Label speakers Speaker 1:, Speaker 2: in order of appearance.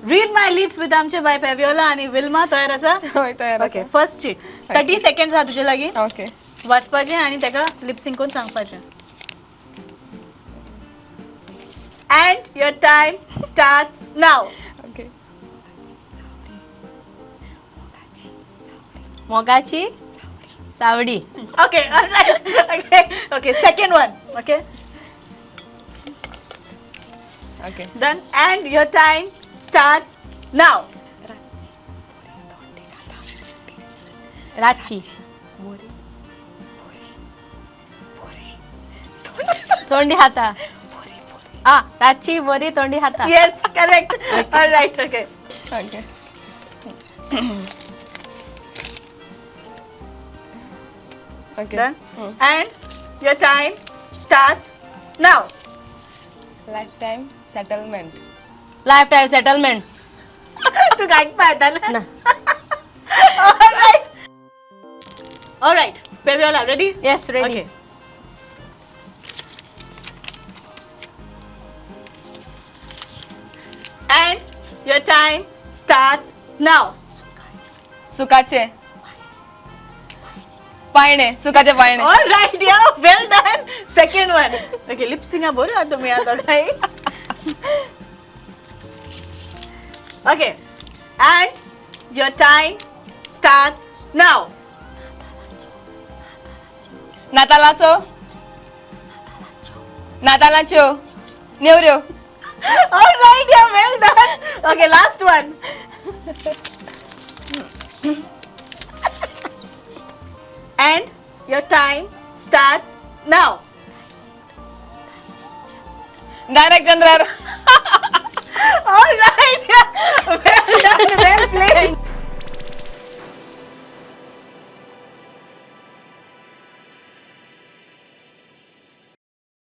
Speaker 1: read my lips with आमचे bye पेवियोला आणि Wilma तयार आसा
Speaker 2: होय तयार
Speaker 1: ओके फर्स्ट चीट 30 सेकंड्स हा तुजे लागीं
Speaker 2: ओके
Speaker 1: वाचपाचें आनी ताका लिपसिंग करून सांगपाचें and your time starts now
Speaker 2: okay
Speaker 3: मोगाची सावडी
Speaker 1: okay all right okay okay second one okay
Speaker 2: okay
Speaker 1: done and your time starts now
Speaker 3: रातची तोंडी हाता रातची बरी तोंडी हाता
Speaker 1: yes correct all right okay
Speaker 2: okay okay
Speaker 1: done and your time starts now
Speaker 2: life time settlement
Speaker 3: life time settlement
Speaker 1: तू गाठ पाहता ना
Speaker 3: ना
Speaker 1: all right Peviola ready
Speaker 3: yes ready
Speaker 1: okay and your time starts now
Speaker 2: सुकाचे पायणे सुकाचे पायणे
Speaker 1: all right yeah well done second one okay lip sync बोलो तुम्ही आता काय okay and your time starts now
Speaker 2: नातालाचो नातालाच्यो नेवऱ्यो
Speaker 1: all right yeah well done okay last one and your time starts now
Speaker 2: direct चंद्रार
Speaker 1: all right yeah